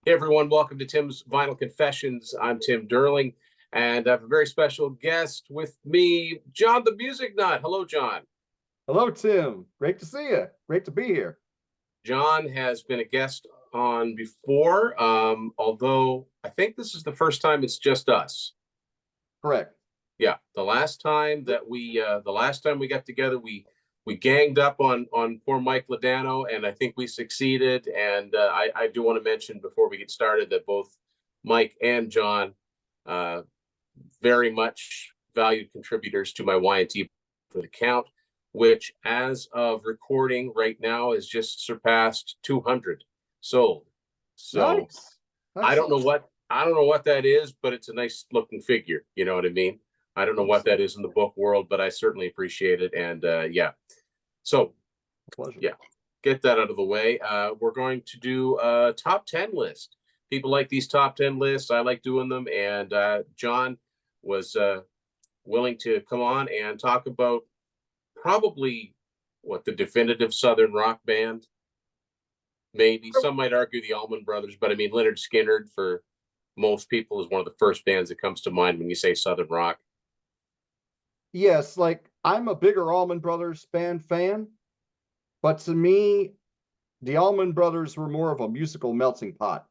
Hey everyone, welcome to Tim's Vinyl Confessions. I'm Tim Derling, and I have a very special guest with me, John the Music Nut. Hello, John. Hello, Tim. Great to see you. Great to be here. John has been a guest on before, although I think this is the first time it's just us. Correct. Yeah, the last time we got together, we ganged up on poor Mike Ladano, and I think we succeeded. And I do want to mention before we get started that both Mike and John uh, very much valued contributors to my Y&T for the count, which as of recording right now has just surpassed 200 sold. So Nice. Excellent. I don't know what that is, but it's a nice looking figure. You know what I mean? I don't know what that is in the book world, but I certainly appreciate it. And yeah, so Pleasure. yeah, get that out of the way. We're going to do a top 10 list. People like these top 10 lists. I like doing them. And John was willing to come on and talk about probably what the definitive Southern rock band. Maybe some might argue the Allman Brothers, but I mean, Lynyrd Skynyrd for most people is one of the first bands that comes to mind when you say Southern rock. Yes, like I'm a bigger Allman Brothers band fan, but to me, the Allman Brothers were more of a musical melting pot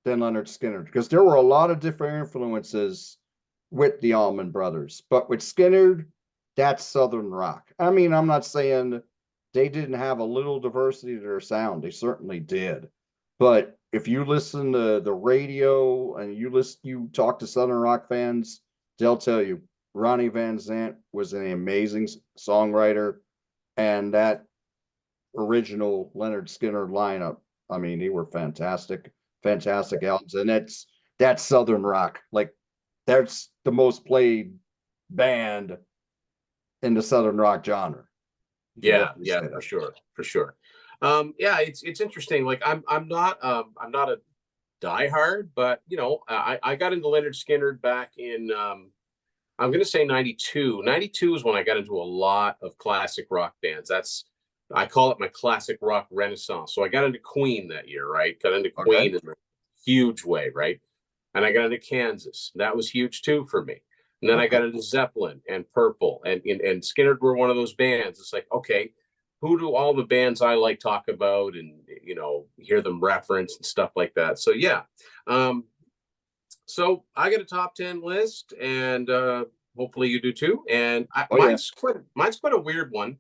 than Lynyrd Skynyrd because there were a lot of different influences with the Allman Brothers. But with Skynyrd, that's Southern rock. I mean, I'm not saying they didn't have a little diversity to their sound. They certainly did. But if you listen to the radio and you talk to Southern rock fans, they'll tell you Ronnie Van Zant was an amazing songwriter, and that original Lynyrd Skynyrd lineup. I mean, they were fantastic, fantastic albums, and that's Southern rock. Like that's the most played band in the Southern rock genre. You can Yeah, definitely yeah, say for that. sure, for sure. Yeah, it's interesting. Like I'm not a diehard, but you know, I got into Leonard Skinner back in I'm gonna say 92. 92 is when I got into a lot of classic rock bands. That's I call it my classic rock renaissance. So I got into Queen that year, right? Got into Okay. Queen in a huge way, right? And I got into Kansas. That was huge too for me. And then I Okay. got into Zeppelin and Purple and Skinner were one of those bands. It's like, okay, who do all the bands I like talk about and you know hear them reference and stuff like that. So yeah, um, so I got a top 10 list, and hopefully you do too. And Oh yeah. mine's quite a weird one.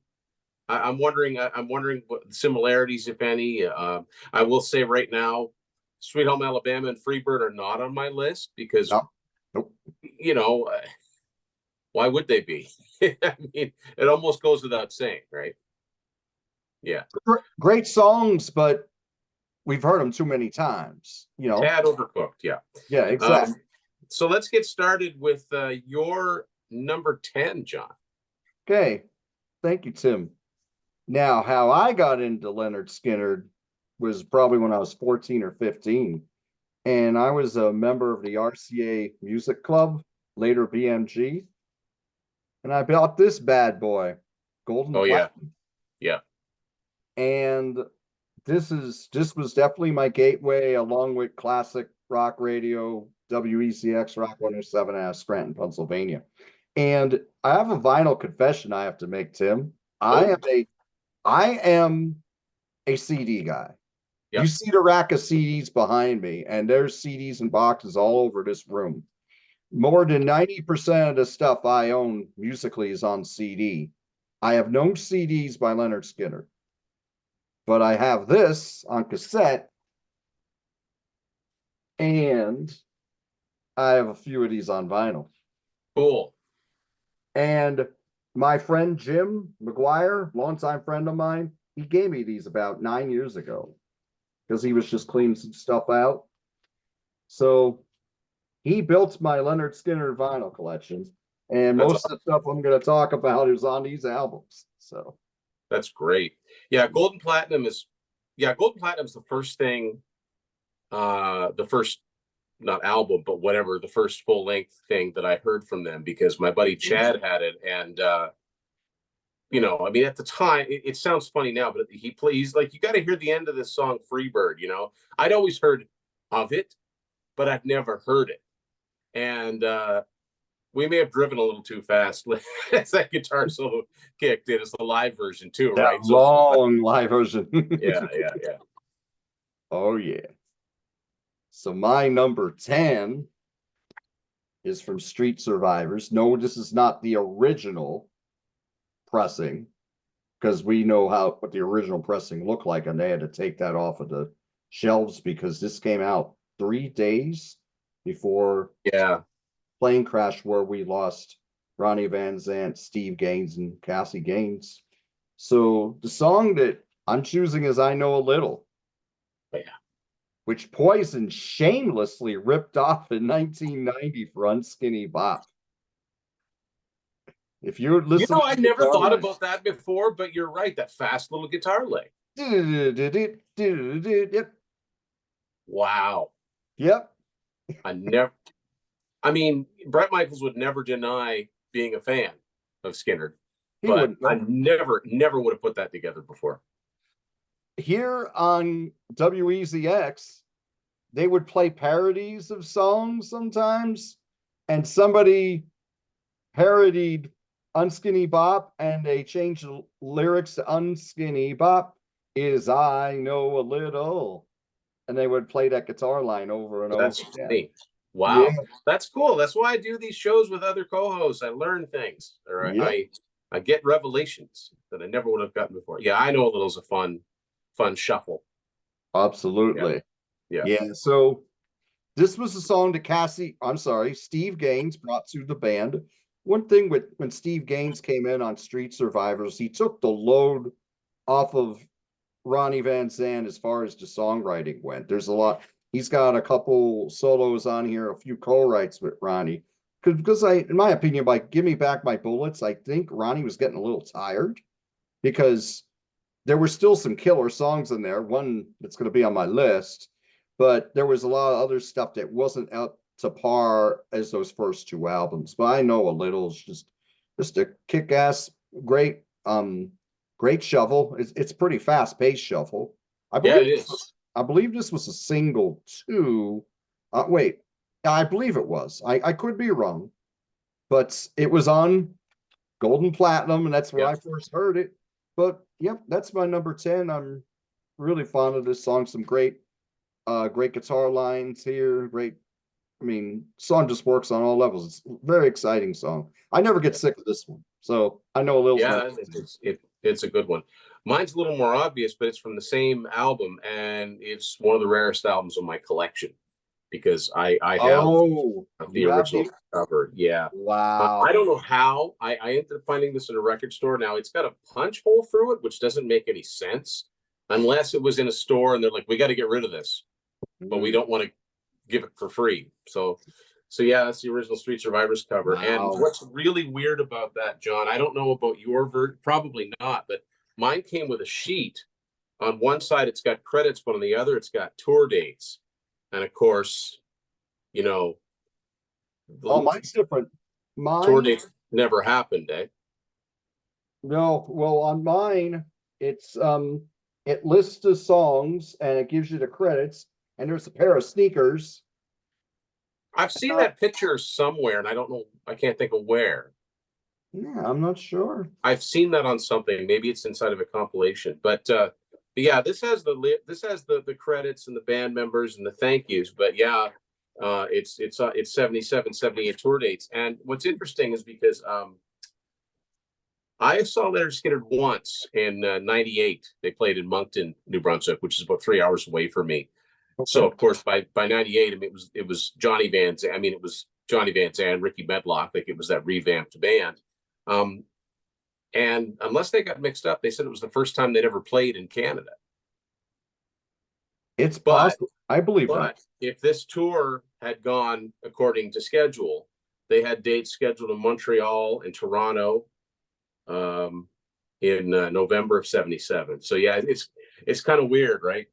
I'm wondering what similarities, if any. I will say right now, Sweet Home Alabama and Freebird are not on my list because No. Nope. you know why would they be? I mean, it almost goes without saying, right? Yeah, Great songs, but we've heard them too many times. tad overcooked. Yeah. Yeah, Um, exactly. so let's get started with your number 10, John. Okay. Thank you, Tim. Now, how I got into Lynyrd Skynyrd was probably when I was 14 or 15. And I was a member of the RCA Music Club, later BMG. And I bought this bad boy, Golden Oh yeah, Platinum. yeah. And this was definitely my gateway, along with classic rock radio, WECX Rock 107 out of Scranton, Pennsylvania. And I have a vinyl confession I have to make, Tim. I Oh am a I am a CD guy. yeah. You see the rack of CDs behind me, and there's CDs and boxes all over this room. More than 90% of the stuff I own musically is on CD. I have no CDs by Lynyrd Skynyrd, but I have this on cassette, and I have a few of these on vinyl. Cool. And my friend Jim McGuire, longtime friend of mine, he gave me these about 9 years ago because he was just cleaning some stuff out. So he built my Lynyrd Skynyrd vinyl collection, and That's most of the stuff I'm going to talk about is on these albums. So That's great. Yeah, Golden Platinum is Golden Platinum is the first thing, the first not album, but whatever, the first full length thing that I heard from them because my buddy Chad had it. And you know, I mean at the time it sounds funny now, but he's like, you gotta hear the end of this song Freebird, you know. I'd always heard of it, but I've never heard it. And we may have driven a little too fast as that guitar solo kicked in. It's the live version too, That right? long live version. Yeah. Oh yeah. So my number 10 is from Street Survivors. No, this is not the original pressing, because we know what the original pressing looked like, and they had to take that off of the shelves because this came out 3 days before Yeah. plane crash where we lost Ronnie Van Zant, Steve Gaines, and Cassie Gaines. So the song that I'm choosing is I Know a Little. Yeah. Which Poison shamelessly ripped off in 1990 for Unskinny Bop. If you listen I never thought about that before, but you're right. That fast little guitar lick. Yep. Wow. Yep. I mean, Bret Michaels would never deny being a fan of Skynyrd, but I never would have put that together before. Here on WEZX, they would play parodies of songs sometimes, and somebody parodied Unskinny Bop, and they changed the lyrics to Unskinny Bop is I Know a Little, and they would play that guitar line over and That's over again. Neat. Wow. Yeah. That's cool. That's why I do these shows with other co-hosts. I learn things, or Yeah. I get revelations that I never would have gotten before. Yeah, I Know a Little's a fun shuffle. Absolutely. Yeah. So this was a song that Steve Gaines brought to the band. One thing when Steve Gaines came in on Street Survivors, he took the load off of Ronnie Van Zant as far as the songwriting went. There's a lot. He's got a couple solos on here, a few co-writes with Ronnie. Because in my opinion, by Give Me Back My Bullets, I think Ronnie was getting a little tired because there were still some killer songs in there. One that's going to be on my list, but there was a lot of other stuff that wasn't up to par as those first two albums. But I Know a Little is just a kick-ass, great shuffle. It's pretty fast-paced shuffle. I believe this was a single too. Wait, I believe it was. I could be wrong, but it was on Gold and Platinum, and that's where I first heard it. But yep, that's my number 10. I'm really fond of this song. Some great guitar lines here. Song just works on all levels. It's a very exciting song. I never get sick of this one. So I Know a Little. Yeah, it's a good one. Mine's a little more obvious, but it's from the same album, and it's one of the rarest albums in my collection because I have the original cover. Yeah. Wow. I don't know how. I ended up finding this in a record store. Now it's got a punch hole through it, which doesn't make any sense unless it was in a store and they're like, we got to get rid of this, but we don't want to give it for free. So yeah, that's the original Street Survivors cover. Wow. And what's really weird about that, John, I don't know about your version, probably not, but mine came with a sheet. On one side, it's got credits, but on the other, it's got tour dates. And of course, mine's different. Tour dates never happened, eh? No, well, on mine, it's it lists the songs and it gives you the credits, and there's a pair of sneakers. I've seen that picture somewhere, and I can't think of where. Yeah, I'm not sure. I've seen that on something. Maybe it's inside of a compilation, but yeah, this has the credits and the band members and the thank yous. But yeah, it's 77, 78 tour dates. And what's interesting is because I saw Lynyrd Skynyrd once in '98. They played in Moncton, New Brunswick, which is about 3 hours away from me. Okay. So of course by '98, it was Johnny Van Zant. It was Johnny Van Zant, Ricky Medlock. Like it was that revamped band. And unless they got mixed up, they said it was the first time they'd ever played in Canada. It's possible. I believe that. If this tour had gone according to schedule, they had dates scheduled in Montreal and Toronto in November of '77. So yeah, it's kind of weird, right?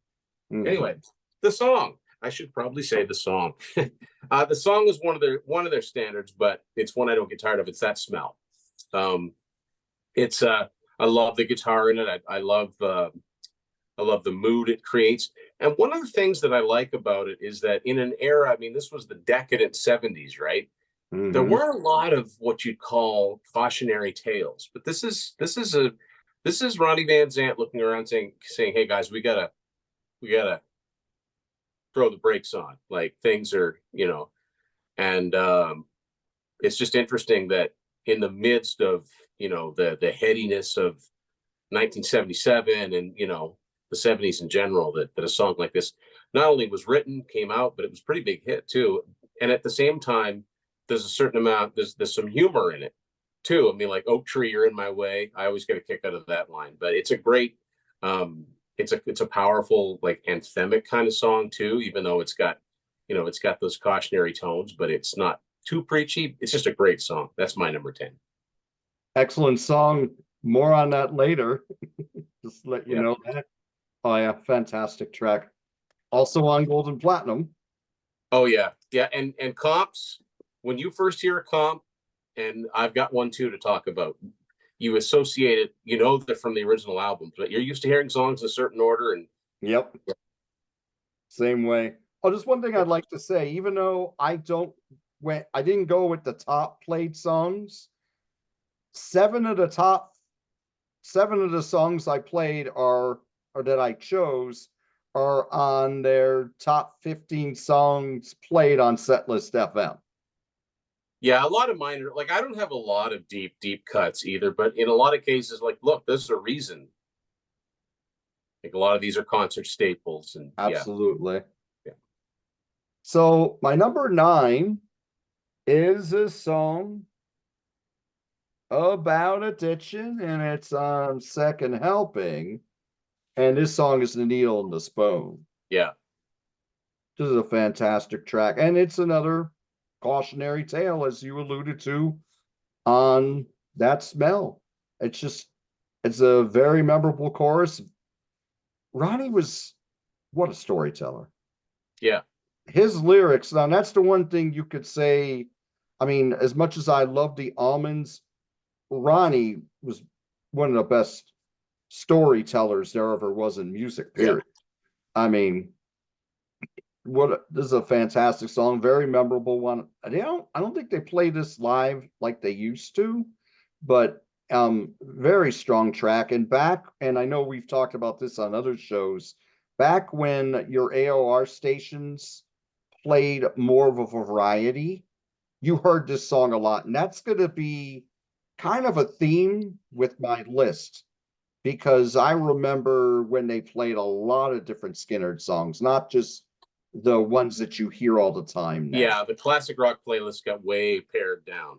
Mm-hmm. Anyway, the song. I should probably say the song. The song is one of their standards, but it's one I don't get tired of. It's That Smell. I love the guitar in it. I love the mood it creates. And one of the things that I like about it is that in an era, I mean, this was the decadent 70s, right? There Hmm. were a lot of what you'd call cautionary tales, but this is Ronnie Van Zant looking around saying, "Hey guys, we gotta throw the brakes on. Like things are, you know." And it's just interesting that in the midst of, you know, the headiness of 1977 and, you know, the 70s in general, that a song like this not only was written, came out, but it was a pretty big hit too. And at the same time, there's a certain amount, there's some humor in it too. I mean, like Oak Tree, You're in My Way. I always get a kick out of that line, but it's a great, it's a powerful, like anthemic kind of song too, even though it's got, you know, it's got those cautionary tones, but it's not too preachy. It's just a great song. That's my number 10. Excellent song. More on that later. Just to let you Yeah. know that. Oh yeah, fantastic track. Also on Gold and Platinum. Oh yeah. Yeah. And comps, when you first hear a comp, and I've got one too to talk about, you associate it, you know, that from the original albums, but you're used to hearing songs in a certain order. And Yep, same way. Oh, just one thing I'd like to say, even though I didn't go with the top played songs, seven of the top seven of the songs I played or that I chose are on their top 15 songs played on Setlist FM. yeah, a lot of mine are like, I don't have a lot of deep cuts either, but in a lot of cases, like, look, there's a reason. Like a lot of these are concert staples, and yeah. Absolutely. Yeah. So my number 9 is a song about addiction, and it's on Second Helping. And this song is The Needle and the Spoon. Yeah. This is a fantastic track, and it's another cautionary tale, as you alluded to, on that smell. It's just, it's a very memorable chorus. Ronnie was, what a storyteller. Yeah. His lyrics, now that's the one thing you could say. I mean, as much as I love the Almonds, Ronnie was one of the best storytellers there ever was in music, period. Yeah. I mean, this is a fantastic song, very memorable one. I don't think they play this live like they used to, but very strong track. And I know we've talked about this on other shows, back when your AOR stations played more of a variety, you heard this song a lot. And that's going to be kind of a theme with my list, because I remember when they played a lot of different Skynyrd songs, not just the ones that you hear all the time now. Yeah, the classic rock playlist got way pared down.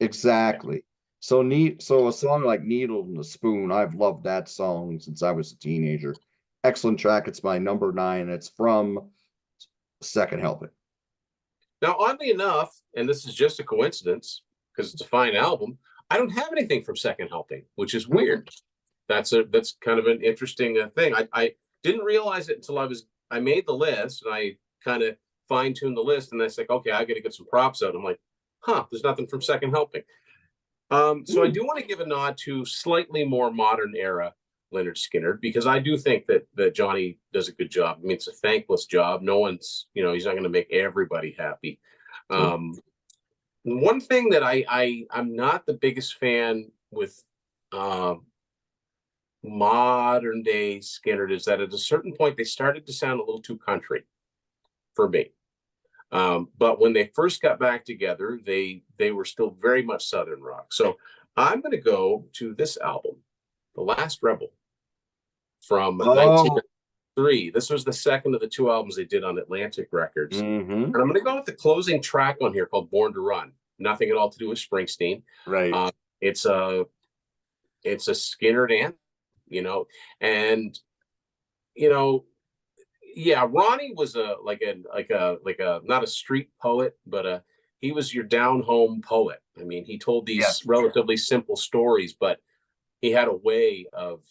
Exactly. So a song like Needle and the Spoon, I've loved that song since I was a teenager. Excellent track. It's my number 9. It's from Second Helping. Now, oddly enough, and this is just a coincidence because it's a fine album, I don't have anything from Second Helping, which is weird. That's kind of an interesting thing. I didn't realize it until I made the list, and I kind of fine-tuned the list, and I was like, okay, I got to get some props out. I'm like, there's nothing from Second Helping. So I do want to give a nod to slightly more modern era Lynyrd Skynyrd, because I do think that Johnny does a good job. I mean, it's a thankless job. No one's, you know, he's not going to make everybody happy. One thing that I'm not the biggest fan with modern day Skynyrd is that at a certain point they started to sound a little too country for me. But when they first got back together, they were still very much Southern rock. So I'm going to go to this album, The Last Rebel, from 1993. This was the second of the 2 albums they did on Atlantic Records. And I'm going to go with the closing track on here called Born to Run. Nothing at all to do with Springsteen. Right. It's a Skynyrd anthem, you know, and you know, yeah, Ronnie was like a not a street poet, but he was your down home poet. I mean, he told these relatively simple stories, but he had a way of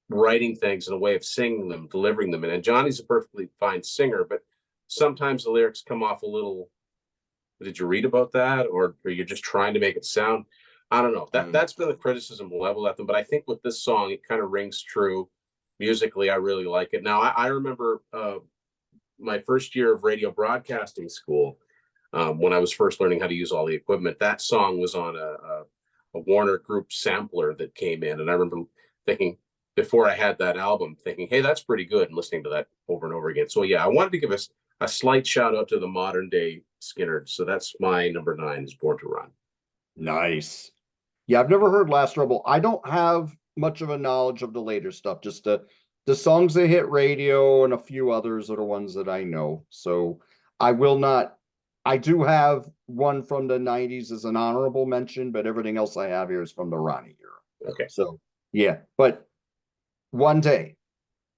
writing things and a way of singing them, delivering them. And Johnny's a perfectly fine singer, but sometimes the lyrics come off a little. Did you read about that, or you're just trying to make it sound? I don't know. That's been the criticism leveled at them, but I think with this song, it kind of rings true. musically, I really like it. Now, I remember my first year of radio broadcasting school, when I was first learning how to use all the equipment. That song was on a Warner Group sampler that came in, and I remember thinking, before I had that album, thinking, "Hey, that's pretty good," and listening to that over and over again. So yeah, I wanted to give us a slight shout out to the modern day Skynyrd. So that's my number 9 is Born to Run. Nice. Yeah, I've never heard Last Rebel. I don't have much of a knowledge of the later stuff, just the songs that hit radio and a few others are the ones that I know. So I will not. I do have one from the 90s as an honorable mention, but everything else I have here is from the Ronnie era. Okay. So yeah, but one day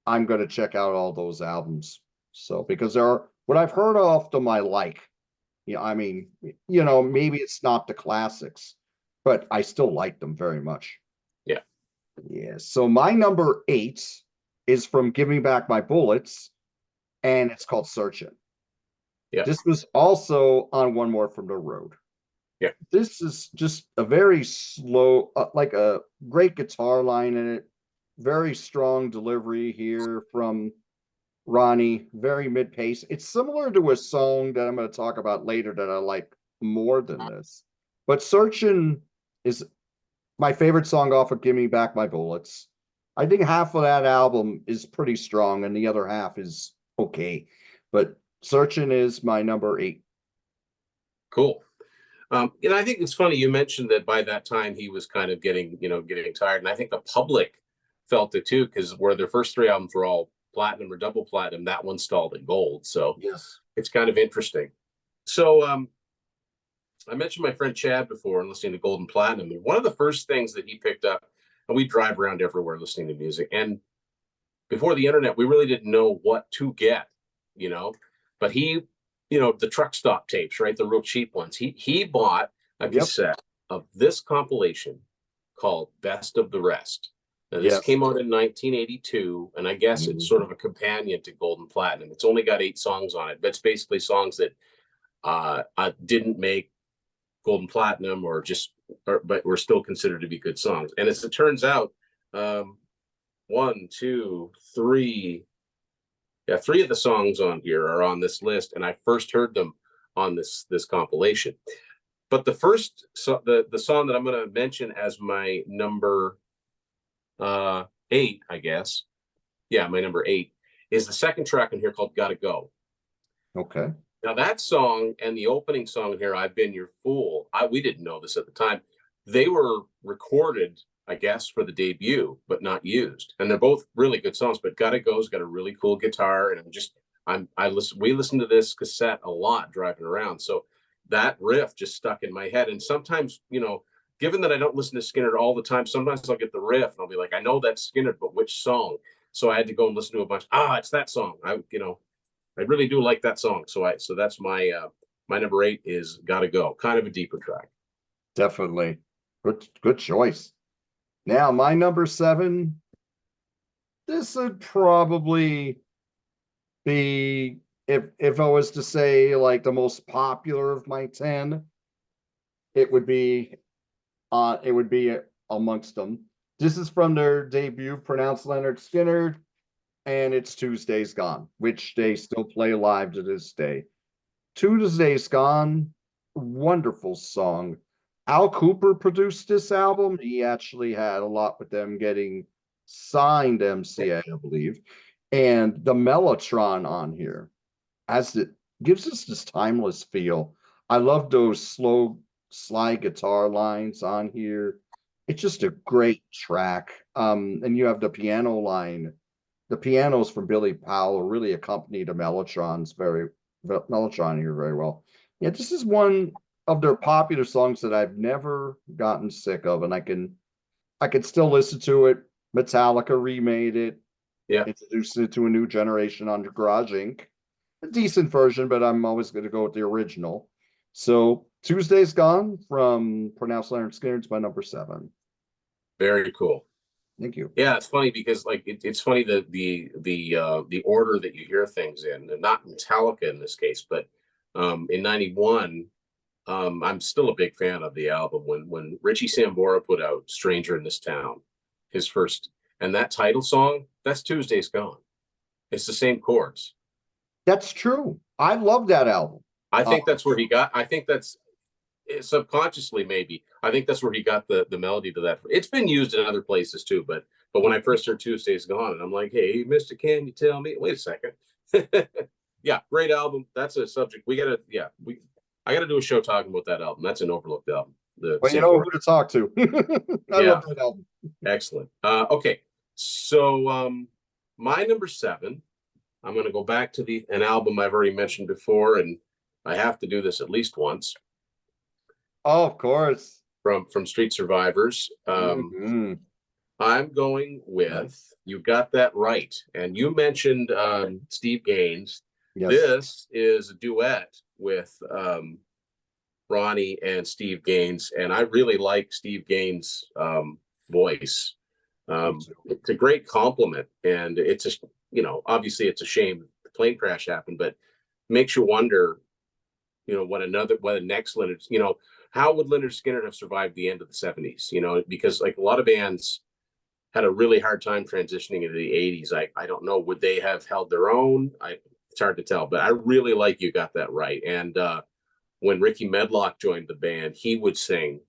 I'm going to check out all those albums. So because there are what I've heard of them I like. Yeah, I mean, maybe it's not the classics, but I still like them very much. Yeah. Yeah. So my number 8 is from Give Me Back My Bullets, and it's called Searching. Yeah. This was also on One More from the Road. Yeah. This is just a very slow, like a great guitar line in it. Very strong delivery here from Ronnie, very mid-pace. It's similar to a song that I'm going to talk about later that I like more than this. But Searchin' is my favorite song off of Give Me Back My Bullets. I think half of that album is pretty strong and the other half is okay. But Searchin' is my number 8. Cool. I think it's funny you mentioned that by that time he was kind of getting tired, and I think the public felt it too, because where their first 3 albums were all platinum or double platinum, that one stalled at gold. So Yes. it's kind of interesting. So I mentioned my friend Chad before and listening to Gold and Platinum, and one of the first things that he picked up, and we drive around everywhere listening to music, and before the internet, we really didn't know what to get, but he, the truck stop tapes, right? The real cheap ones. He bought a cassette of this compilation called Best of the Rest. Now, this came out in 1982, and I guess it's sort of a companion to Golden Platinum. It's only got 8 songs on it, but it's basically songs that didn't make Golden Platinum but were still considered to be good songs. And as it turns out, 1, 2, 3, 3 of the songs on here are on this list, and I first heard them on this compilation. But the song that I'm going to mention as my number 8, I guess. Yeah, my number 8 is the second track in here called Gotta Go. Okay. Now that song and the opening song here, I've Been Your Fool, we didn't know this at the time. They were recorded, I guess, for the debut, but not used. And they're both really good songs, but Gotta Go's got a really cool guitar. And we listened to this cassette a lot driving around. So that riff just stuck in my head. And sometimes, given that I don't listen to Skynyrd all the time, sometimes I'll get the riff and I'll be like, I know that's Skynyrd, but which song? So I had to go and listen to a bunch. It's that song. I really do like that song. So that's my number 8 is Gotta Go. Kind of a deeper track. Definitely. Good choice. Now my number 7, this would probably be, if I was to say like the most popular of my 10, it would be amongst them. This is from their debut, pronounced Lynyrd Skynyrd, and it's Tuesday's Gone, which they still play live to this day. Tuesday's Gone, wonderful song. Al Cooper produced this album. He actually had a lot with them getting signed MCA, I believe. And the Mellotron on here, as it gives us this timeless feel. I love those slow slide guitar lines on here. It's just a great track. And you have the piano line. The pianos from Billy Powell really accompany the Mellotron here very well. Yeah, this is one of their popular songs that I've never gotten sick of, and I can still listen to it. Metallica remade it, introduced it to a new generation on Garage Inc. A decent version, but I'm always going to go with the original. So Tuesday's Gone from pronounced Lynyrd Skynyrd, my number 7. Very cool. Thank you. Yeah, it's funny because it's funny that the order that you hear things in, and not Metallica in this case, but in '91, I'm still a big fan of the album when Richie Sambora put out "Stranger in This Town," his first And that title song, that's Tuesday's Gone. It's the same chords. That's true. I love that album. I think that's where he got, I think that's subconsciously, maybe. I think that's where he got the melody to that. It's been used in other places too, but when I first heard Tuesday's Gone, and I'm like, hey, Mr. Can you tell me? Wait a second. Yeah, great album. That's a subject. I gotta do a show talking about that album. That's an overlooked album. Well, you know who to talk to. I love that album. Excellent. Okay. So my number 7, I'm gonna go back to an album I've already mentioned before, and I have to do this at least once. Oh, of course. From Street Survivors. I'm going with You Got That Right. And you mentioned Steve Gaines. Yes. This is a duet with Ronnie and Steve Gaines. And I really like Steve Gaines' voice. It's a great compliment. And it's just, obviously it's a shame the plane crash happened, but makes you wonder, what the next Lynyrd, how would Lynyrd Skynyrd have survived the end of the 70s? Because like a lot of bands had a really hard time transitioning into the 80s. I don't know, would they have held their own? It's hard to tell, but I really like You Got That Right. And when Ricky Medlock joined the band, he would sing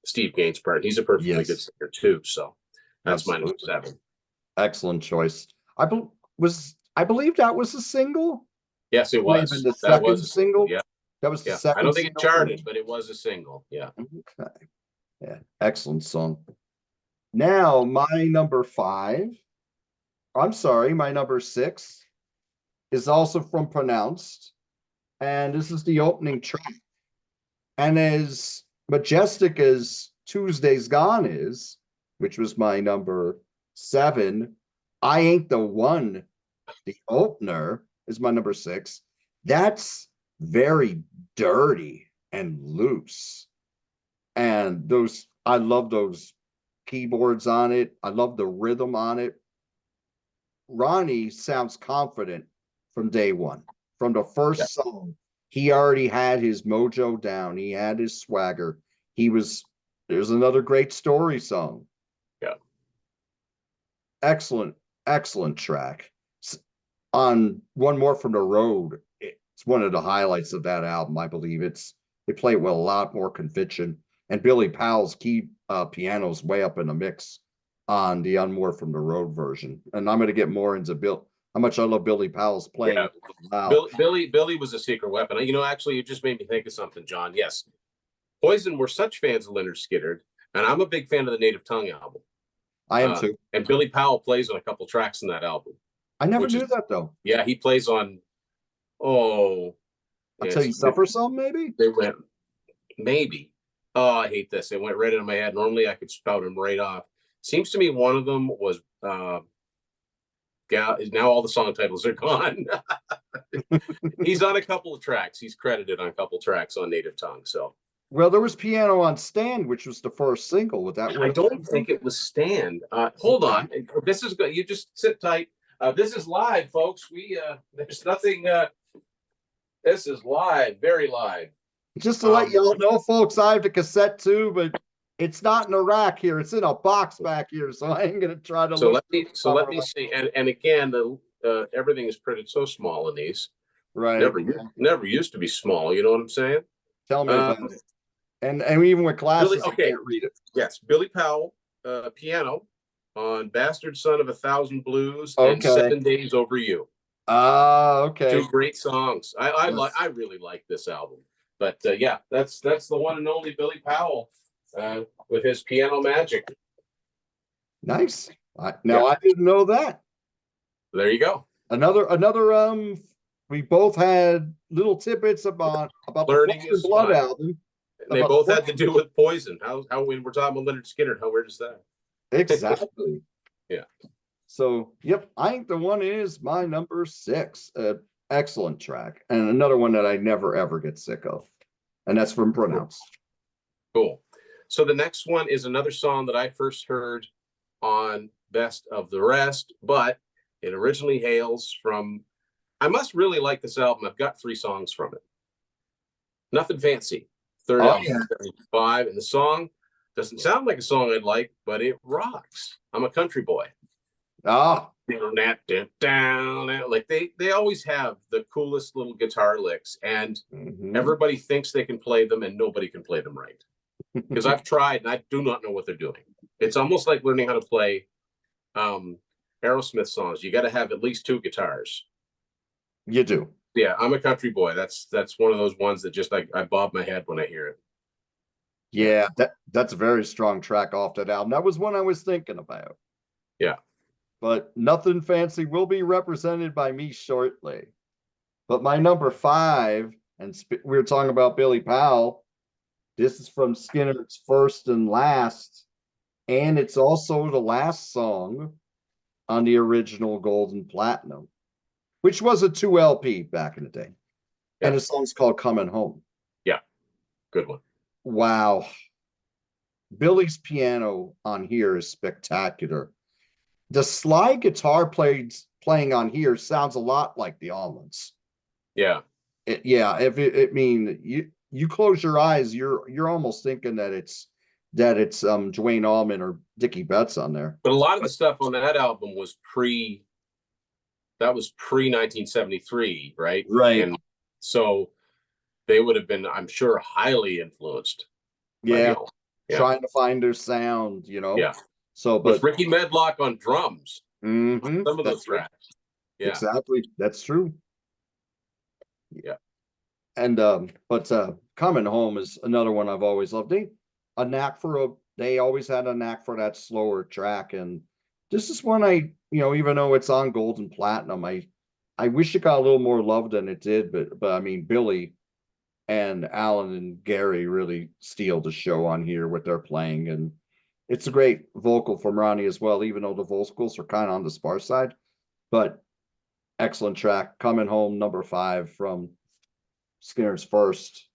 Steve Gaines' part. He's a perfectly good singer too. So that's my number 7. Excellent choice. I believe that was a single. Yes, it was. The second single. Yeah. That was the second. I don't think it charted, but it was a single. Yeah. Okay. Yeah. Excellent song. Now my number 5. I'm sorry, my number 6 is also from Pronounced, and this is the opening track. And as majestic as Tuesday's Gone is, which was my number 7, I Ain't the One, the opener, is my number 6. That's very dirty and loose. And I love those keyboards on it. I love the rhythm on it. Ronnie sounds confident from day one. From the first song, he already had his mojo down. He had his swagger. There's another great story song. Yeah. Excellent, excellent track. On One More from the Road, it's one of the highlights of that album, I believe. They play it with a lot more conviction. And Billy Powell's key piano's way up in the mix on the On More from the Road version. And I'm going to get more into how much I love Billy Powell's playing. Yeah. Billy was a secret weapon. Actually, you just made me think of something, John. Yes. Poison were such fans of Lynyrd Skynyrd, and I'm a big fan of the Native Tongue album. I am too. And Billy Powell plays on a couple tracks in that album. I never knew that though. Yeah, he plays on. I'll tell you, Suffer Some, maybe. They went maybe. Oh, I hate this. It went right into my head. Normally, I could spout them right off. Seems to me one of them was. Now all the song titles are gone. He's on a couple of tracks. He's credited on a couple of tracks on Native Tongue. So. Well, there was Piano on Stand, which was the first single with that. I don't think it was Stand. Hold on. This is good. You just sit tight. This is live, folks. There's nothing. This is live, very live. Just to let y'all know, folks, I have the cassette too, but it's not in a rack here. It's in a box back here, so I ain't gonna try to. Let me see. And again, everything is printed so small in these. Right. Never used to be small. You know what I'm saying? Tell me about it. And even with glasses, I can't read it. Yes, Billy Powell, piano on "Bastard Son of a Thousand Blues" and "7 Days Over You." Okay. 2 great songs. I really like this album. But yeah, that's the one and only Billy Powell with his piano magic. Nice. I didn't know that. There you go. Another. We both had little tidbits about Learning the Blood album. They both had to do with Poison. How when we're talking about Lynyrd Skynyrd, how weird is that? Exactly. Yeah. So, yep, I think the one is my number 6. Excellent track. And another one that I never, ever get sick of. And that's from Pronounced. Cool. So the next one is another song that I first heard on Best of the Rest, but it originally hails from, I must really like this album. I've got 3 songs from it. Nothing Fancy. Third album, 75. And the song Doesn't sound like a song I'd like, but it rocks. I'm a country boy. Ah, Like they always have the coolest little guitar licks, and everybody thinks they can play them, and nobody can play them right. Because I've tried, and I do not know what they're doing. It's almost like learning how to play Aerosmith songs. You got to have at least 2 guitars. You do. Yeah, I'm a country boy. That's one of those ones that just I bob my head when I hear it. Yeah, that's a very strong track off that album. That was one I was thinking about. Yeah. But Nothing Fancy will be represented by me shortly. But my number 5, and we were talking about Billy Powell. This is from Skynyrd's First and Last, and it's also the last song on the original Gold and Platinum, which was a 2 LP back in the day. Yeah. And the song's called Coming Home. Yeah, good one. Wow. Billy's piano on here is spectacular. The slide guitar playing on here sounds a lot like the Almonds. Yeah. You close your eyes, you're almost thinking that it's Duane Allman or Dickie Betts on there. But a lot of the stuff on that album was pre 1973, right? Right. And so they would have been, I'm sure, highly influenced. Yeah. Trying to find their sound, Yeah. So, but with Ricky Medlock on drums, some of those tracks. Yeah, exactly. That's true. Yeah. And but Coming Home is another one I've always loved. They always had a knack for that slower track, and this is one even though it's on Gold and Platinum, I wish it got a little more love than it did, but I mean, Billy and Alan and Gary really steal the show on here with their playing, and it's a great vocal from Ronnie as well, even though the vocals are kind of on the sparse side. But excellent track, Coming Home, number 5 from Skynyrd's First.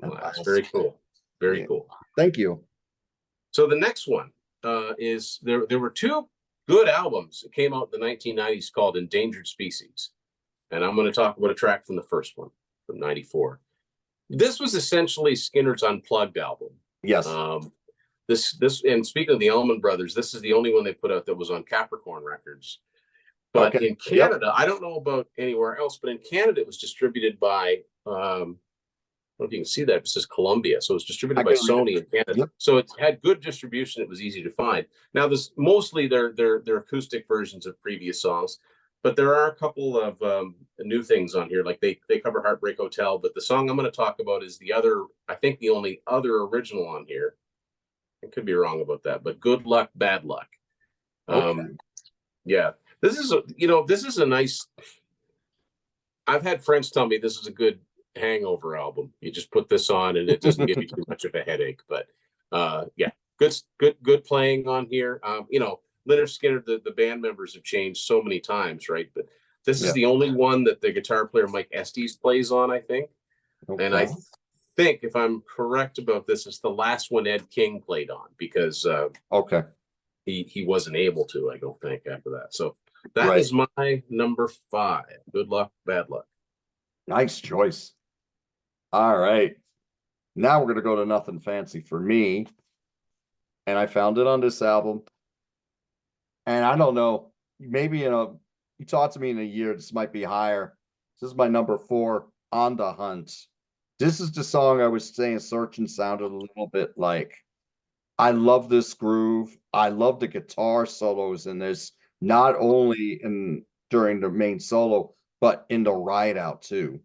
That's very cool. Very cool. Thank you. So the next one is there were 2 good albums that came out in the 1990s called Endangered Species. And I'm going to talk about a track from the first one from 94. This was essentially Skynyrd's Unplugged album. Yes. This and speaking of the Allman Brothers, this is the only one they put out that was on Capricorn Records. But in Canada, I don't know about anywhere else, but in Canada it was distributed by I don't know if you can see that. It says Columbia. So it's distributed by Sony in Canada. Yep. So it had good distribution. It was easy to find. Now, this mostly they're acoustic versions of previous songs, but there are a couple of new things on here. Like they cover Heartbreak Hotel, but the song I'm going to talk about is the only other original on here. I could be wrong about that, but Good Luck, Bad Luck. Yeah, this is a nice. I've had friends tell me this is a good hangover album. You just put this on and it doesn't give you too much of a headache. But yeah, good playing on here. Lynyrd Skynyrd, the band members have changed so many times, right? But this is the only one that the guitar player Mike Estes plays on, I think. And I think, if I'm correct about this, it's the last one Ed King played on, because he wasn't able to, I don't think, after that. So that is my number 5. Good Luck, Bad Luck. Nice choice. All right. Now we're going to go to Nothing Fancy for me. And I found it on this album. And I don't know, maybe you talk to me in a year, this might be higher. This is my number 4, On the Hunt. This is the song I was saying Searching sounded a little bit like. I love this groove. I love the guitar solos in this, not only during the main solo, but in the ride out too.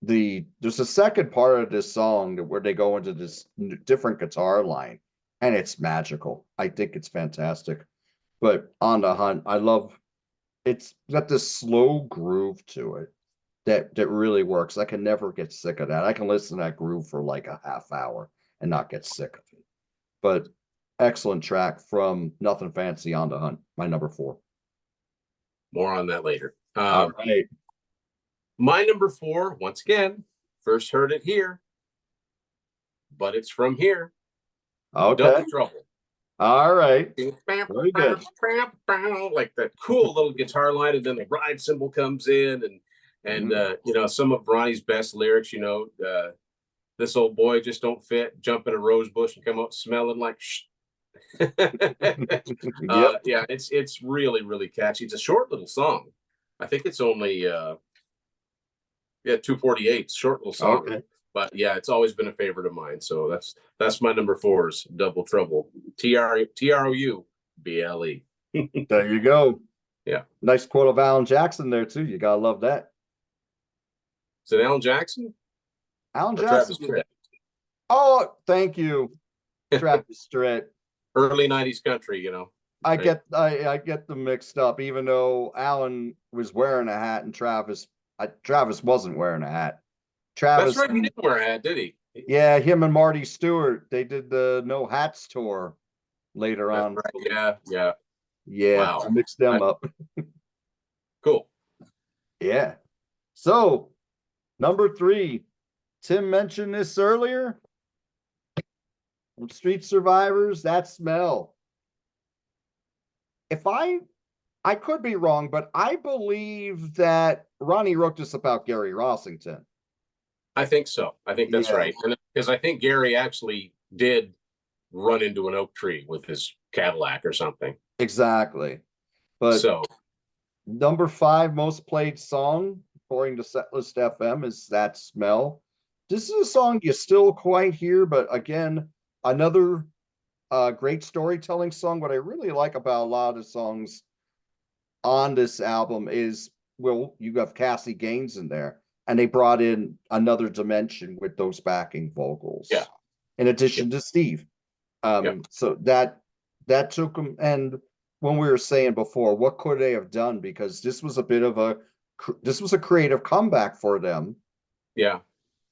There's a second part of this song where they go into this different guitar line, and it's magical. I think it's fantastic. But On the Hunt, I love. It's got this slow groove to it that really works. I can never get sick of that. I can listen to that groove for like a half hour and not get sick of it. But excellent track from Nothing Fancy, On the Hunt, my number 4. More on that later. All right. My number 4, once again, first heard it here, but it's from here. Okay. Double Trouble. All right. Very good. Like that cool little guitar line, and then the ride cymbal comes in, and some of Ronnie's best lyrics, the this old boy just don't fit, jump in a rose bush and come out smelling like shh. Yep. Yeah, it's really, really catchy. It's a short little song. I think it's only 2:48, short little song. Okay. But yeah, it's always been a favorite of mine. So that's my number 4's Double Trouble. TROUBLE. There you go. Yeah. Nice quote of Alan Jackson there too. You gotta love that. Is it Alan Jackson Alan or Jackson. Travis Tritt? Oh, thank you, Travis Tritt. Early 90s country, you know. I Right. get them mixed up, even though Alan was wearing a hat and Travis wasn't wearing a hat. That's Travis, right. He didn't wear a hat, did he? yeah, him and Marty Stewart, they did the No Hats tour later That's on. right. Yeah, yeah. Yeah, Wow. I mixed them up. Cool. Yeah. So, number 3, Tim mentioned this earlier. From Street Survivors, that smell. If I could be wrong, but I believe that Ronnie wrote this about Gary Rossington. I think so. I think that's Yeah. right. And because I think Gary actually did run into an oak tree with his Cadillac or something. Exactly. But So number 5 most played song, according to Setlist FM, is That Smell. This is a song you still quite hear, but again, another great storytelling song. What I really like about a lot of the songs on this album is, well, you have Cassie Gaines in there, and they brought in another dimension with those backing vocals. Yeah. In addition to Steve. So that took them. And when we were saying before, what could they have done? Because this was a creative comeback for them. yeah.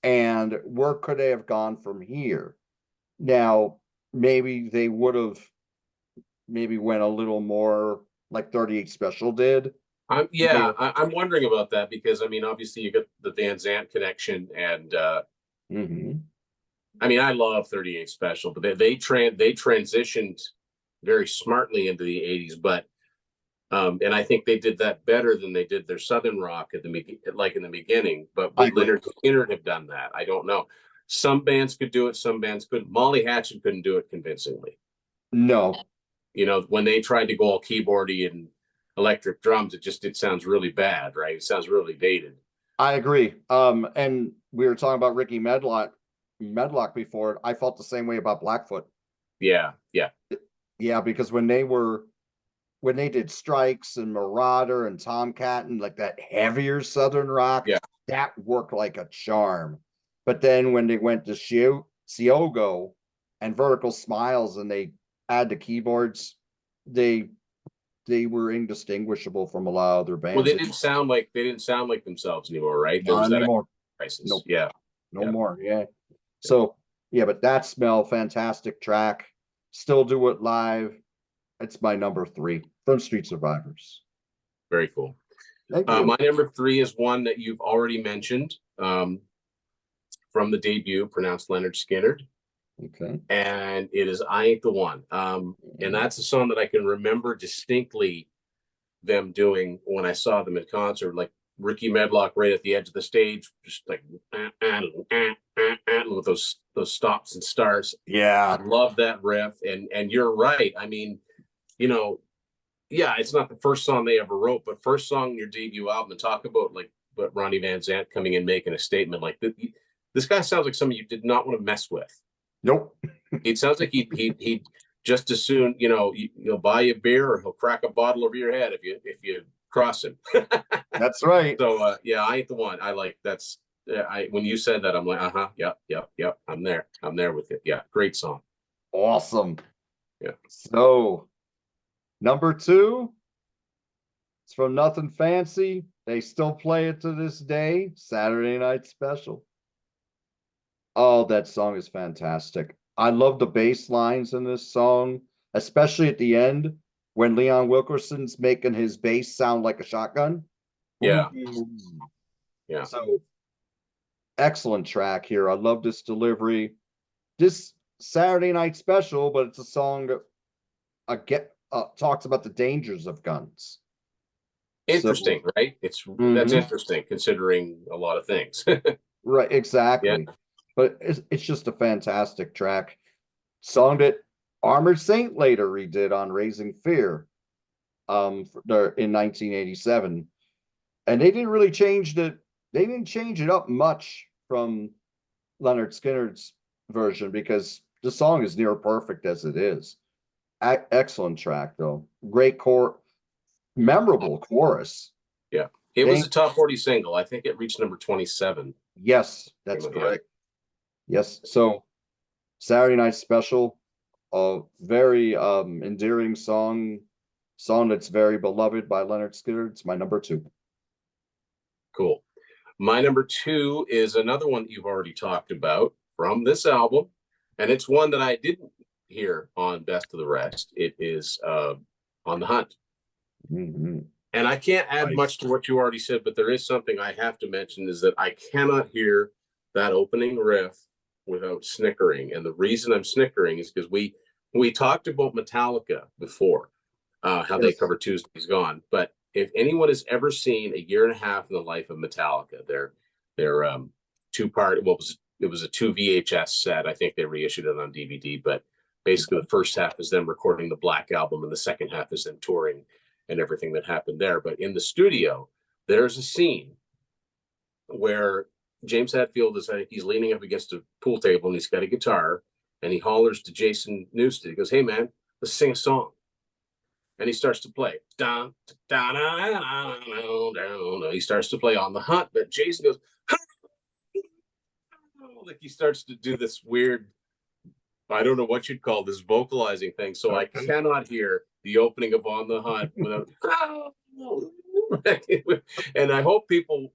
And where could they have gone from here? Now, maybe they would have went a little more like 38 Special did. I'm wondering about that because I mean, obviously you got the Van Zant connection, and I mean, I love 38 Special, but they transitioned very smartly into the 80s, but and I think they did that better than they did their Southern rock in the beginning. But would Lynyrd Skynyrd have done that? I don't know. Some bands could do it, some bands couldn't. Molly Hatchet couldn't do it convincingly. No. You know, when they tried to go all keyboardy and electric drums, it sounds really bad, right? It sounds really dated. I agree. And we were talking about Ricky Medlock before. I felt the same way about Blackfoot. Yeah, yeah. Yeah, because when they did Strikes and Marauder and Tomcat and like that heavier Southern rock, that worked like a charm. But then when they went to Siogo and Vertical Smiles and they add the keyboards, they were indistinguishable from a lot of other bands. Well, they didn't sound like themselves anymore, right? There was Not that anymore. crisis. Nope. Yeah. No more. Yeah. So yeah, but That Smell, fantastic track. Still do it live. It's my number 3 from Street Survivors. Very cool. Thank you. My number 3 is one that you've already mentioned, from the debut, pronounced Lynyrd Skynyrd. Okay. And it is I Ain't the One. And that's a song that I can remember distinctly them doing when I saw them in concert, like Ricky Medlock right at the edge of the stage, just like with those stops and starts. Yeah. I love that riff. And you're right. I mean, you know, yeah, it's not the first song they ever wrote, but first song in your debut album, and talk about like but Ronnie Van Zant coming in making a statement like this guy sounds like someone you did not want to mess with. Nope. It sounds like he'd just as soon, he'll buy you a beer or he'll crack a bottle over your head if you cross him. That's right. So yeah, I Ain't the One. I like that's when you said that, I'm like, yep. I'm there with it. Yeah, great song. Awesome. Yeah. So number 2, it's from Nothing Fancy. They still play it to this day. Saturday Night Special. Oh, that song is fantastic. I love the bass lines in this song, especially at the end when Leon Wilkerson's making his bass sound like a shotgun. Yeah. Yeah. So excellent track here. I love this delivery. This Saturday Night Special, but it's a song that talks about the dangers of guns. Interesting, right? That's interesting considering a lot of things. Right, exactly. Yeah. but it's just a fantastic track. Song that Armored Saint later redid on Raising Fear in 1987. And they didn't really change it. They didn't change it up much from Lynyrd Skynyrd's version because the song is near perfect as it is. Excellent track though. Great memorable chorus. Yeah. It was a top 40 single. I think it reached number 27. Yes, that's correct. Yes. So Saturday Night Special, a very endearing song that's very beloved by Lynyrd Skynyrd. It's my number 2. Cool. My number 2 is another one that you've already talked about from this album, and it's one that I didn't hear on Best of the Rest. It is On the Hunt. Mm-hmm. And I can't add much to what you already said, but there is something I have to mention, is that I cannot hear that opening riff without snickering. And the reason I'm snickering is because we talked about Metallica before, how they cover Tuesday's Gone. But if anyone has ever seen A Year and a Half in the Life of Metallica, their two-part, it was a 2 VHS set. I think they reissued it on DVD, but basically the first half is them recording the Black Album and the second half is them touring and everything that happened there. But in the studio, there's a scene where James Hetfield is, I think he's leaning up against a pool table and he's got a guitar, and he hollers to Jason Newsted. He goes, "Hey man, let's sing a song." And he starts to play. He starts to play On the Hunt, but Jason goes, like he starts to do this weird, I don't know what you'd call this, vocalizing thing. So I cannot hear the opening of On the Hunt without and I hope people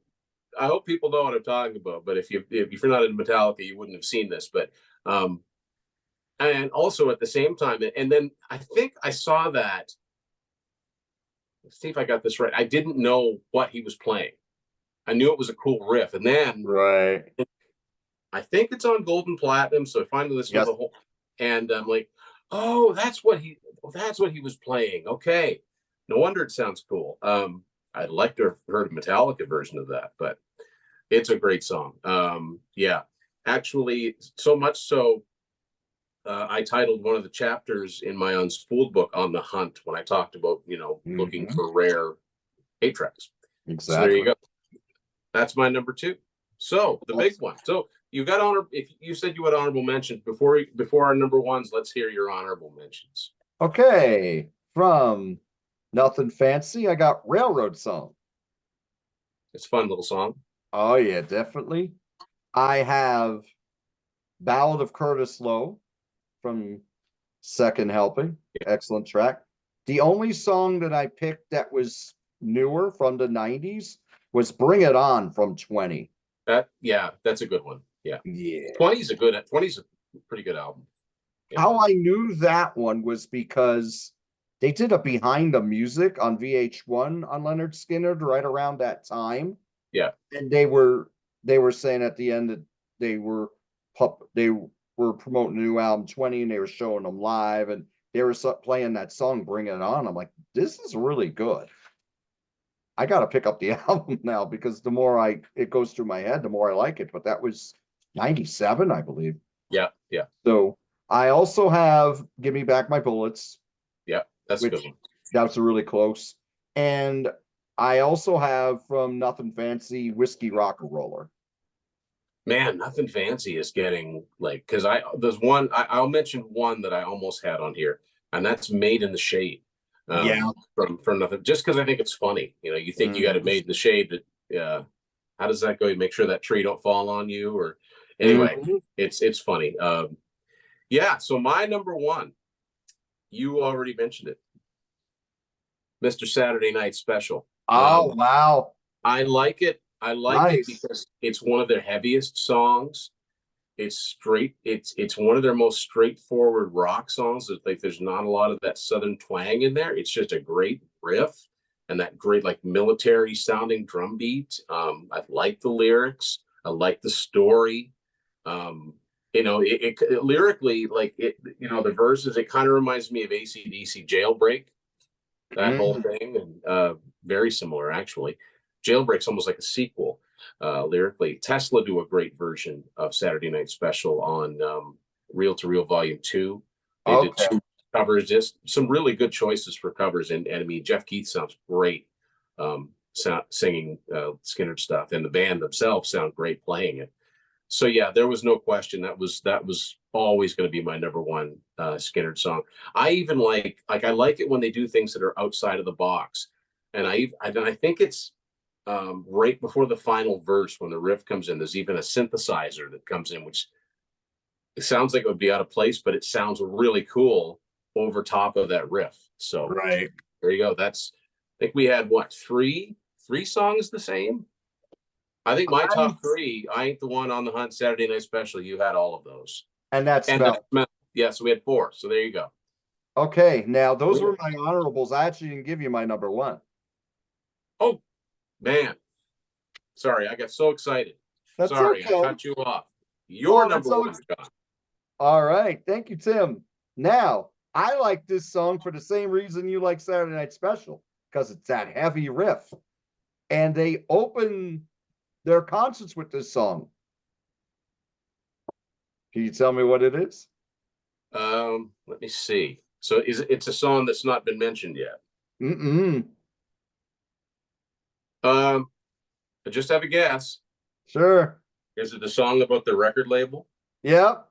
know what I'm talking about. But if you're not in Metallica, you wouldn't have seen this. But and also at the same time, and then I think I saw that. Let's see if I got this right. I didn't know what he was playing. I knew it was a cool riff, and then I think it's on Golden Platinum. So I finally listened to the whole, and I'm like, oh, that's what he was playing. Okay, no wonder it sounds cool. I'd like to have heard a Metallica version of that, but it's a great song. Yeah, actually, so much so. I titled one of the chapters in my Unspooled book On the Hunt when I talked about, looking for rare 8 tracks. Exactly. So there you go. That's my number 2. So the big one. So you got if you said you had honorable mentions before our number 1s, let's hear your honorable mentions. Okay. From Nothing Fancy, I got Railroad Song. It's a fun little song. Oh yeah, definitely. I have Ballad of Curtis Lowe from Second Helping. Excellent track. The only song that I picked that was newer from the 90s was Bring It On from 20. That's a good one. Yeah. 20's a pretty good album. Yeah. How I knew that one was because they did a Behind the Music on VH1 on Lynyrd Skynyrd right around that time. Yeah. And they were saying at the end that they were promoting a new album 20, and they were showing them live, and they were playing that song Bring It On. I'm like, this is really good. I got to pick up the album now because the more it goes through my head, the more I like it. But that was 97, I believe. Yeah. So I also have Give Me Back My Bullets. Yeah, that's a good one. That's really close. And I also have from Nothing Fancy Whiskey Rock and Roller. Man, Nothing Fancy is getting because I'll mention one that I almost had on here, and that's Made in the Shade. From Nothing, just because I think it's funny. You think you got it made in the shade, but how does that go? You make sure that tree don't fall on you, or anyway, it's funny. So my number 1, you already mentioned it, Mr. Saturday Night Special. Oh wow, I like it. I like it because it's one of their heaviest songs. It's straight. It's one of their most straightforward rock songs. There's not a lot of that southern twang in there. It's just a great riff and that great military sounding drum beat. I like the lyrics. I like the story. It lyrically, the verses, it kind of reminds me of AC/DC Jailbreak, that whole thing, and very similar actually. Jailbreak's almost like a sequel. lyrically. Tesla do a great version of Saturday Night Special on Reel to Reel Volume 2. They did Okay. 2 covers, just some really good choices for covers. And I mean, Jeff Keith sounds great singing Skynyrd stuff, and the band themselves sound great playing it. So yeah, there was no question that was always going to be my number one Skynyrd song. I even like I like it when they do things that are outside of the box, and I think it's right before the final verse when the riff comes in. There's even a synthesizer that comes in, which it sounds like it would be out of place, but it sounds really cool over top of that riff. So Right. there you go. I think we had what, three songs the same. I think my top 3, I Ain't the One, On the Hunt, Saturday Night Special, you had all of those. And that's And yeah, so we had 4. So there you go. okay. Now those were my honorables. I actually didn't give you my number 1. Oh man, sorry, I got so excited. That's sorry, okay. I cut you off. Your number 1, John. All right, thank you, Tim. Now I like this song for the same reason you like Saturday Night Special, because it's that heavy riff, and they open their concerts with this song. Can you tell me what it is? Let me see. So it's a song that's not been mentioned yet? I just have a guess. Sure. Is it the song about the record label? Yep.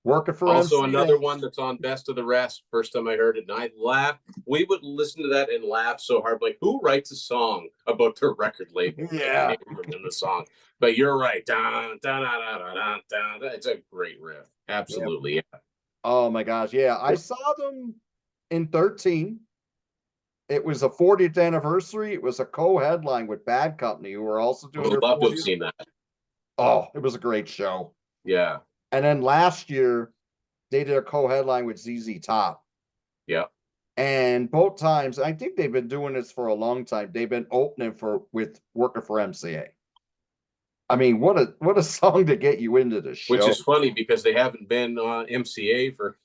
Working for Also MCA. another one that's on Best of the Rest. First time I heard it, and I laughed. We would listen to that and laugh so hard. Like, who writes a song about their record label? Yeah. In the song. But you're right. Dun, dun, dun, dun, dun, dun, dun. It's a great riff. Absolutely. Yep. Yeah. Oh my gosh. Yeah. I saw them in 13. It was a 40th anniversary. It was a co-headline with Bad Company, who were also doing their 40th. Love to have seen that. Oh, it was a great show. Yeah. And then last year, they did a co-headline with ZZ Top. Yeah. And both times, I think they've been doing this for a long time. They've been opening with Working for MCA. I mean, what a song to get you into the show. Which is funny because they haven't been on MCA for.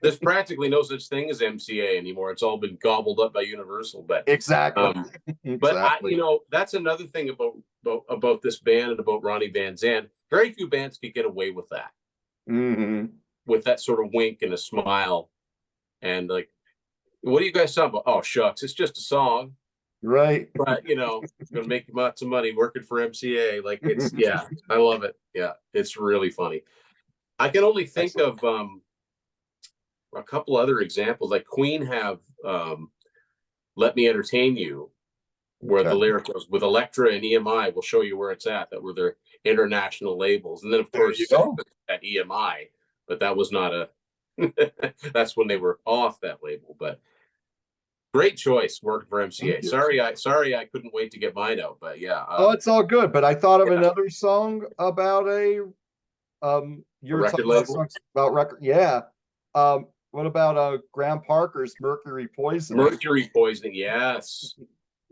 There's practically no such thing as MCA anymore. It's all been gobbled up by Universal. But exactly. But that's another thing about this band and about Ronnie Van Zant. Very few bands could get away with that. Mm-hmm. With that sort of wink and a smile, and like, what are you guys talking about? Oh shucks, it's just a song, right? But it's gonna make lots of money working for MCA. Like it's yeah, I love it. Yeah, it's really funny. I can only think of a couple other examples. Like Queen have "Let Me Entertain You," where the lyric goes, "With Elektra and EMI, we'll show you where it's at." That were their international labels, and then of course at EMI, but that was not a. That's when they were off that label. But great choice, working for MCA. Sorry, I couldn't wait to get mine out. But yeah. Oh, it's all good. But I thought of another song about your record label about record. Yeah. What about Graham Parker's Mercury Poisoning? Mercury Poisoning, yes.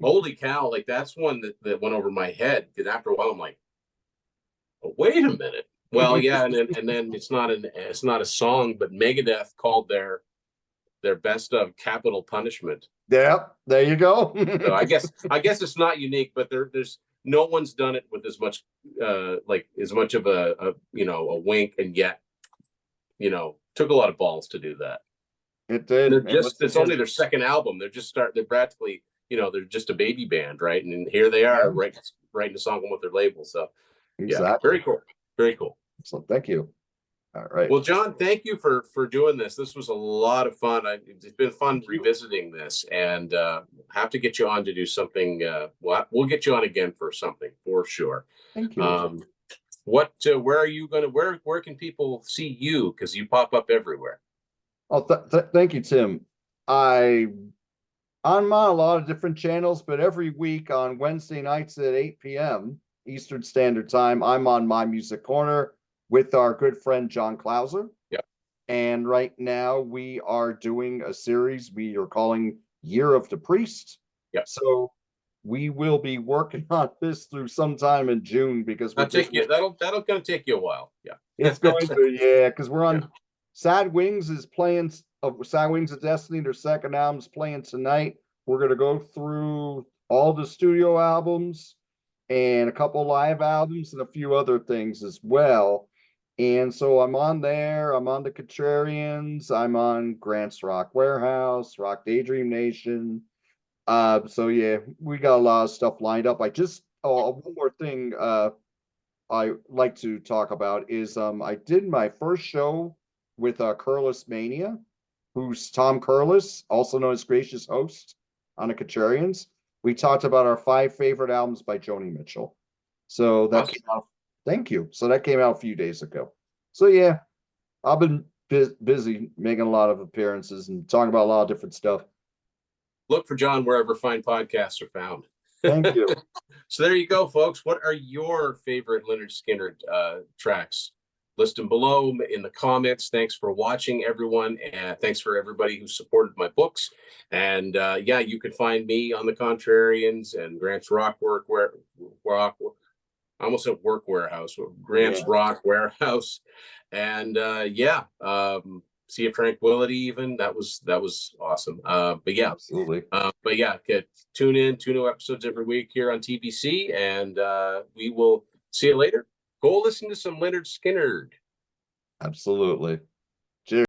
Holy cow! Like that's one that went over my head. Because after a while, I'm like, oh, wait a minute. Well, yeah, and then it's not a song, but Megadeth called their best of "Capital Punishment." Yep, there you go. So I guess it's not unique, but there's no one's done it with as much as much of a wink, and yet took a lot of balls to do that. It did. It's only their second album. They're practically they're just a baby band, right? And here they are writing a song with their label. So exactly. Yeah, very cool. Very cool. So thank you. All right. Well, John, thank you for doing this. This was a lot of fun. It's been fun revisiting this, and have to get you on to do something. We'll get you on again for something for sure. Thank you. Where are you going to? Where can people see you? Because you pop up everywhere. Oh, thank you, Tim. I'm on a lot of different channels, but every week on Wednesday nights at 8 p.m. Eastern Standard Time, I'm on My Music Corner with our good friend John Clauser. Yep. And right now we are doing a series we are calling Year of the Priest. Yep. So we will be working on this through sometime in June because that'll gonna take you a while. Yeah. It's going to, because we're on Sad Wings is playing Sad Wings of Destiny, their second album's playing tonight. We're gonna go through all the studio albums and a couple live albums and a few other things as well. And so I'm on there. I'm on the Contrarians. I'm on Grant's Rock Warehouse, Rock Daydream Nation. So yeah, we got a lot of stuff lined up. I just one more thing I like to talk about is I did my first show with Curlis Mania, who's Tom Curlis, also known as Gracious Host on the Contrarians. We talked about our 5 favorite albums by Joni Mitchell. So that Awesome. came out. Thank you. So that came out a few days ago. So yeah, I've been busy making a lot of appearances and talking about a lot of different stuff. Look for John wherever fine podcasts are found. Thank you. So there you go, folks. What are your favorite Lynyrd Skynyrd tracks? List them below in the comments. Thanks for watching, everyone, and thanks for everybody who supported my books. And yeah, you can find me on the Contrarians and Grant's Rock I almost said Work Warehouse, Grant's Yeah. Rock Warehouse, and yeah, Sea of Tranquility. Even that was awesome. But yeah, Absolutely. tune in, 2 new episodes every week here on TBC, and we will see you later. Go listen to some Lynyrd Skynyrd. Absolutely.